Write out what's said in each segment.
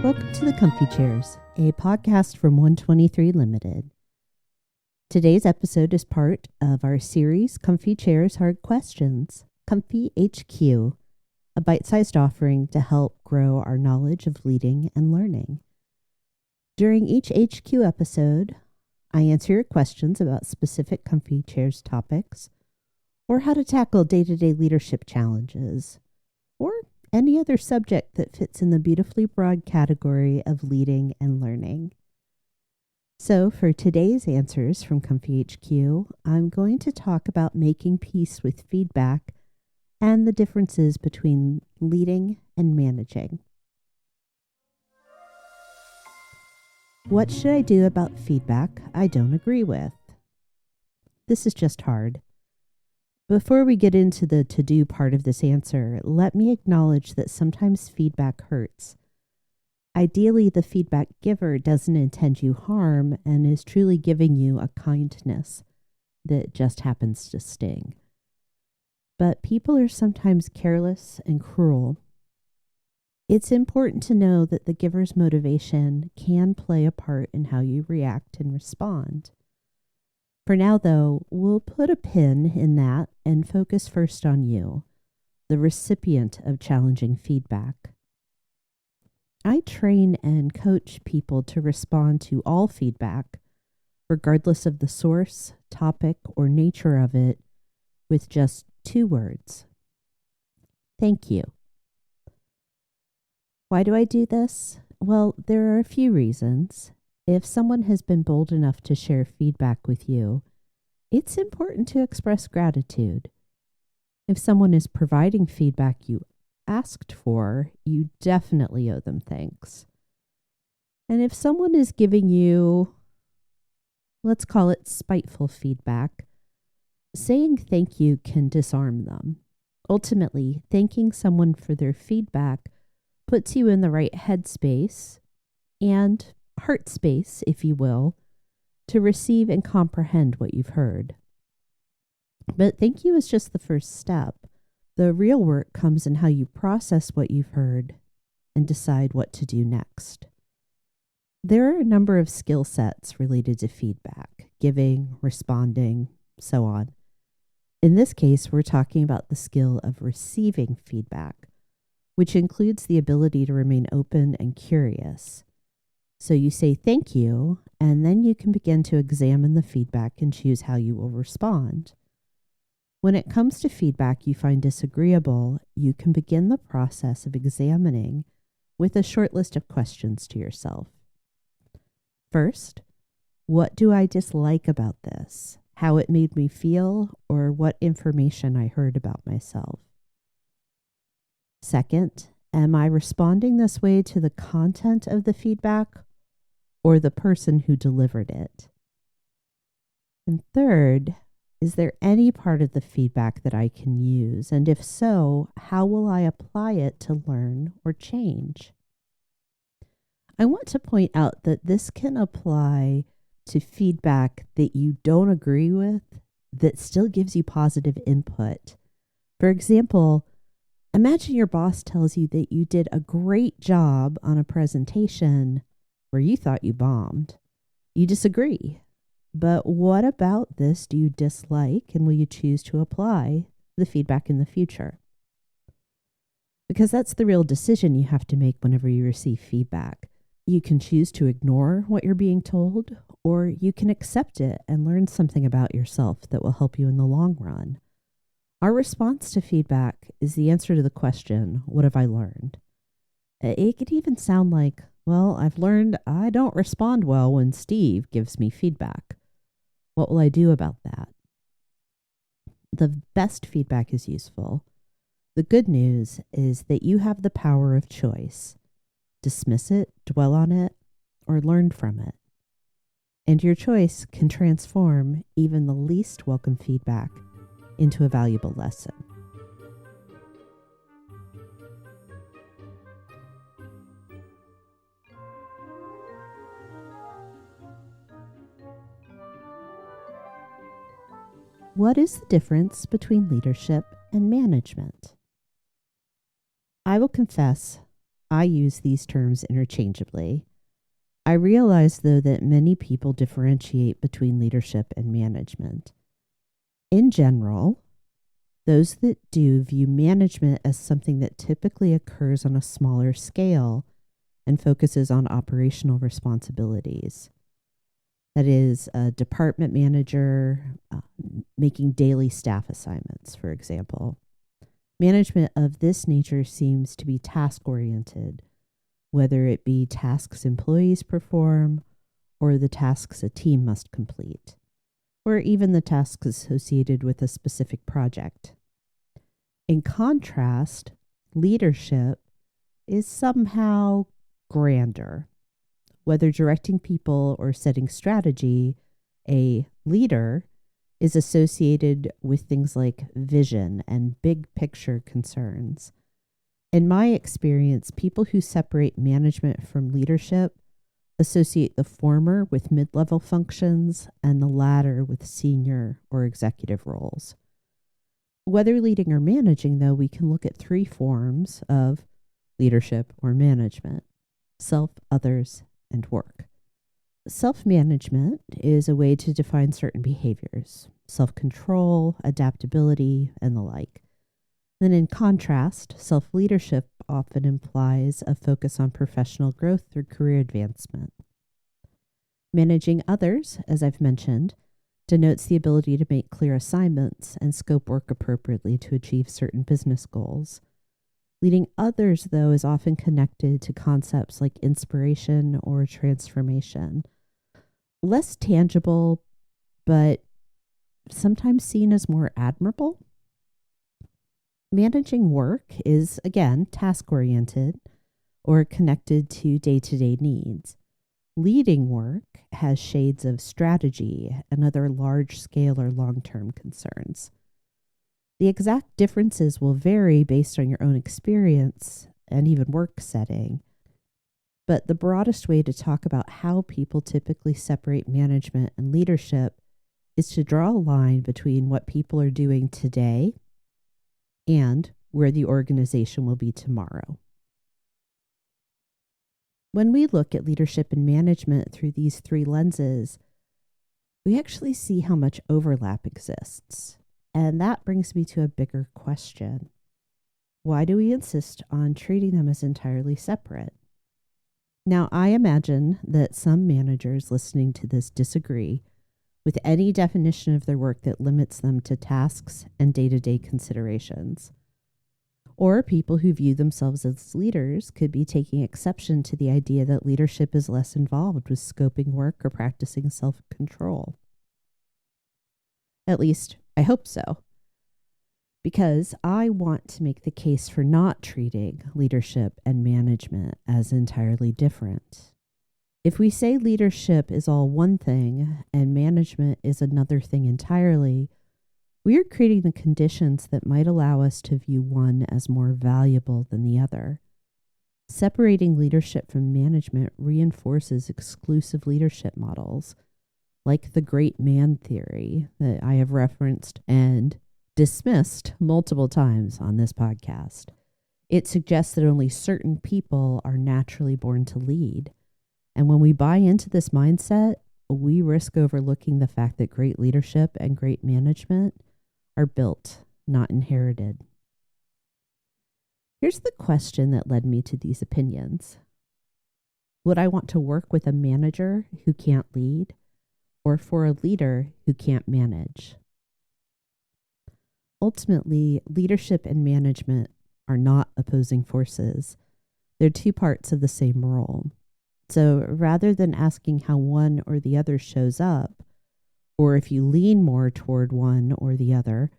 Welcome to the Comfy Chairs, a podcast from 123 Limited. Today's episode is part of our series, Comfy Chairs Hard Questions, comfyHQ, a bite-sized offering to help grow our knowledge of leading and learning. During each HQ episode, I answer your questions about specific Comfy Chairs topics, or how to tackle day-to-day leadership challenges, or any other subject that fits in the beautifully broad category of leading and learning. So for today's answers from comfyHQ, I'm going to talk about making peace with feedback and the differences between leading and managing. What should I do about feedback I don't agree with? This is just hard. Before we get into the to-do part of this answer, let me acknowledge that sometimes feedback hurts. Ideally, the feedback giver doesn't intend you harm and is truly giving you a kindness that just happens to sting. But people are sometimes careless and cruel. It's important to know that the giver's motivation can play a part in how you react and respond. For now, though, we'll put a pin in that and focus first on you, the recipient of challenging feedback. I train and coach people to respond to all feedback, regardless of the source, topic, or nature of it, with just 2 words. Thank you. Why do I do this? Well, there are a few reasons. If someone has been bold enough to share feedback with you, it's important to express gratitude. If someone is providing feedback you asked for, you definitely owe them thanks. And if someone is giving you, let's call it spiteful feedback, saying thank you can disarm them. Ultimately, thanking someone for their feedback puts you in the right headspace and heart space, if you will, to receive and comprehend what you've heard. But thank you is just the first step. The real work comes in how you process what you've heard and decide what to do next. There are a number of skill sets related to feedback, giving, responding, so on. In this case, we're talking about the skill of receiving feedback, which includes the ability to remain open and curious. So you say thank you, and then you can begin to examine the feedback and choose how you will respond. When it comes to feedback you find disagreeable, you can begin the process of examining with a short list of questions to yourself. First, what do I dislike about this? How it made me feel, or what information I heard about myself? Second, am I responding this way to the content of the feedback or the person who delivered it? And third, is there any part of the feedback that I can use? And if so, how will I apply it to learn or change? I want to point out that this can apply to feedback that you don't agree with that still gives you positive input. For example, imagine your boss tells you that you did a great job on a presentation where you thought you bombed. You disagree. But what about this do you dislike, and will you choose to apply the feedback in the future? Because that's the real decision you have to make whenever you receive feedback. You can choose to ignore what you're being told, or you can accept it and learn something about yourself that will help you in the long run. Our response to feedback is the answer to the question, what have I learned? It could even sound like, well, I've learned I don't respond well when Steve gives me feedback. What will I do about that? The best feedback is useful. The good news is that you have the power of choice. Dismiss it, dwell on it, or learn from it. And your choice can transform even the least welcome feedback into a valuable lesson. What is the difference between leadership and management? I will confess, I use these terms interchangeably. I realize, though, that many people differentiate between leadership and management. In general, those that do view management as something that typically occurs on a smaller scale and focuses on operational responsibilities. That is, a department manager making daily staff assignments, for example. Management of this nature seems to be task-oriented, whether it be tasks employees perform or the tasks a team must complete, or even the tasks associated with a specific project. In contrast, leadership is somehow grander. Whether directing people or setting strategy, a leader is associated with things like vision and big picture concerns. In my experience, people who separate management from leadership associate the former with mid-level functions and the latter with senior or executive roles. Whether leading or managing, though, we can look at three forms of leadership or management: self, others, and work. Self-management is a way to define certain behaviors: self-control, adaptability, and the like. Then in contrast, self-leadership often implies a focus on professional growth or career advancement. Managing others, as I've mentioned, denotes the ability to make clear assignments and scope work appropriately to achieve certain business goals. Leading others, though, is often connected to concepts like inspiration or transformation. Less tangible, but sometimes seen as more admirable. Managing work is, again, task-oriented or connected to day-to-day needs. Leading work has shades of strategy and other large-scale or long-term concerns. The exact differences will vary based on your own experience and even work setting, but the broadest way to talk about how people typically separate management and leadership is to draw a line between what people are doing today and where the organization will be tomorrow. When we look at leadership and management through these three lenses, we actually see how much overlap exists. And that brings me to a bigger question. Why do we insist on treating them as entirely separate? Now, I imagine that some managers listening to this disagree with any definition of their work that limits them to tasks and day-to-day considerations. Or people who view themselves as leaders could be taking exception to the idea that leadership is less involved with scoping work or practicing self-control. At least, I hope so. Because I want to make the case for not treating leadership and management as entirely different. If we say leadership is all one thing and management is another thing entirely, we are creating the conditions that might allow us to view one as more valuable than the other. Separating leadership from management reinforces exclusive leadership models, like the great man theory that I have referenced and dismissed multiple times on this podcast. It suggests that only certain people are naturally born to lead. And when we buy into this mindset, we risk overlooking the fact that great leadership and great management are built, not inherited. Here's the question that led me to these opinions. Would I want to work with a manager who can't lead, or for a leader who can't manage? Ultimately, leadership and management are not opposing forces. They're two parts of the same role. So rather than asking how one or the other shows up, or if you lean more toward one or the other,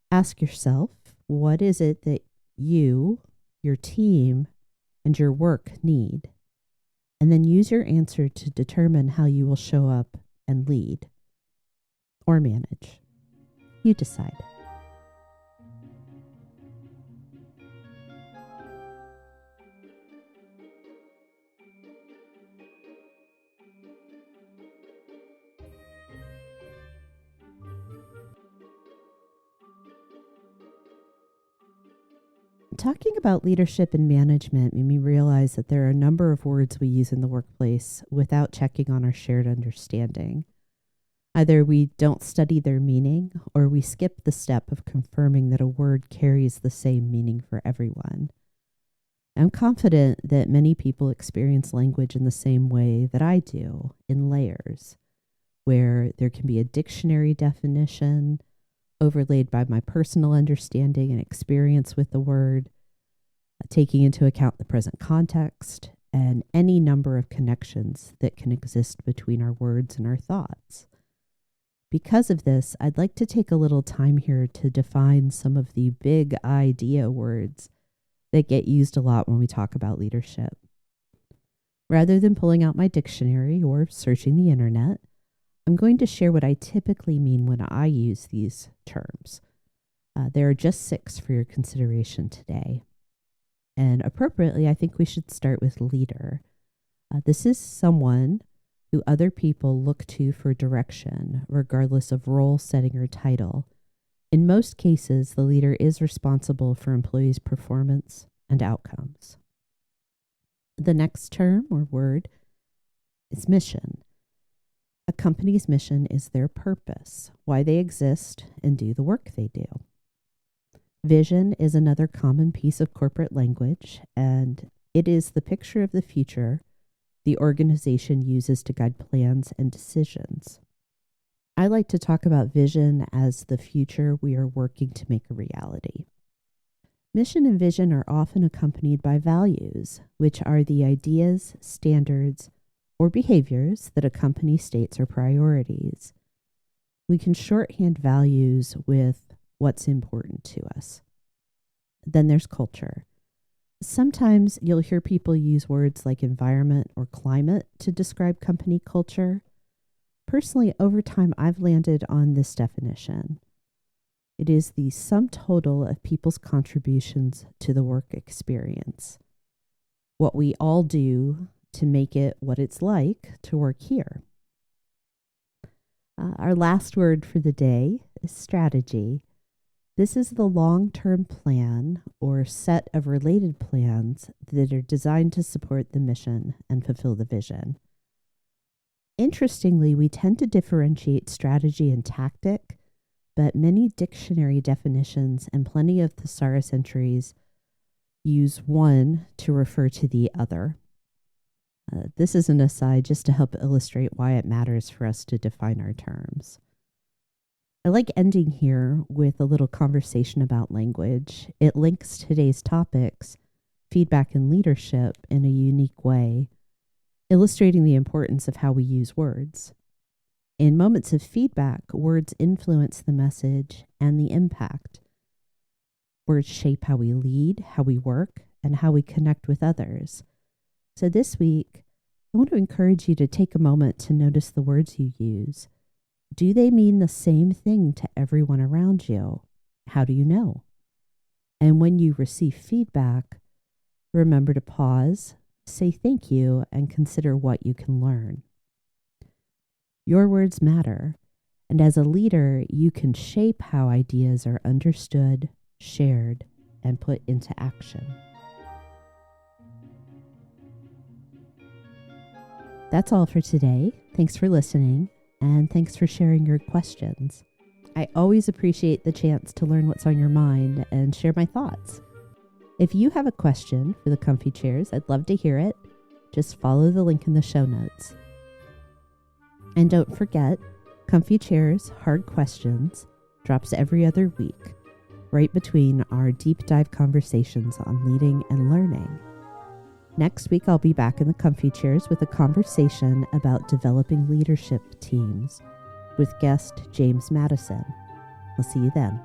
ask yourself, what is it that you, your team, and your work need? And then use your answer to determine how you will show up and lead or manage. You decide. Talking about leadership and management made me realize that there are a number of words we use in the workplace without checking on our shared understanding. Either we don't study their meaning, or we skip the step of confirming that a word carries the same meaning for everyone. I'm confident that many people experience language in the same way that I do, in layers, where there can be a dictionary definition overlaid by my personal understanding and experience with the word, taking into account the present context, and any number of connections that can exist between our words and our thoughts. Because of this, I'd like to take a little time here to define some of the big idea words that get used a lot when we talk about leadership. Rather than pulling out my dictionary or searching the internet, I'm going to share what I typically mean when I use these terms. There are just 6 for your consideration today. And appropriately, I think we should start with leader. This is someone who other people look to for direction, regardless of role, setting, or title. In most cases, the leader is responsible for employees' performance and outcomes. The next term or word is mission. A company's mission is their purpose, why they exist and do the work they do. Vision is another common piece of corporate language, and it is the picture of the future the organization uses to guide plans and decisions. I like to talk about vision as the future we are working to make a reality. Mission and vision are often accompanied by values, which are the ideas, standards, or behaviors that a company states are priorities. We can shorthand values with what's important to us. Then there's culture. Sometimes you'll hear people use words like environment or climate to describe company culture. Personally, over time, I've landed on this definition. It is the sum total of people's contributions to the work experience. What we all do to make it what it's like to work here. Our last word for the day is strategy. This is the long-term plan or set of related plans that are designed to support the mission and fulfill the vision. Interestingly, we tend to differentiate strategy and tactic, but many dictionary definitions and plenty of thesaurus entries use one to refer to the other. This is an aside just to help illustrate why it matters for us to define our terms. I like ending here with a little conversation about language. It links today's topics, feedback and leadership, in a unique way, illustrating the importance of how we use words. In moments of feedback, words influence the message and the impact. Words shape how we lead, how we work, and how we connect with others. So this week, I want to encourage you to take a moment to notice the words you use. Do they mean the same thing to everyone around you? How do you know? And when you receive feedback, remember to pause, say thank you, and consider what you can learn. Your words matter, and as a leader, you can shape how ideas are understood, shared, and put into action. That's all for today. Thanks for listening, and thanks for sharing your questions. I always appreciate the chance to learn what's on your mind and share my thoughts. If you have a question for the Comfy Chairs, I'd love to hear it. Just follow the link in the show notes. And don't forget, Comfy Chairs Hard Questions drops every other week, right between our deep dive conversations on leading and learning. Next week, I'll be back in the Comfy Chairs with a conversation about developing leadership teams with guest James Madison. We'll see you then.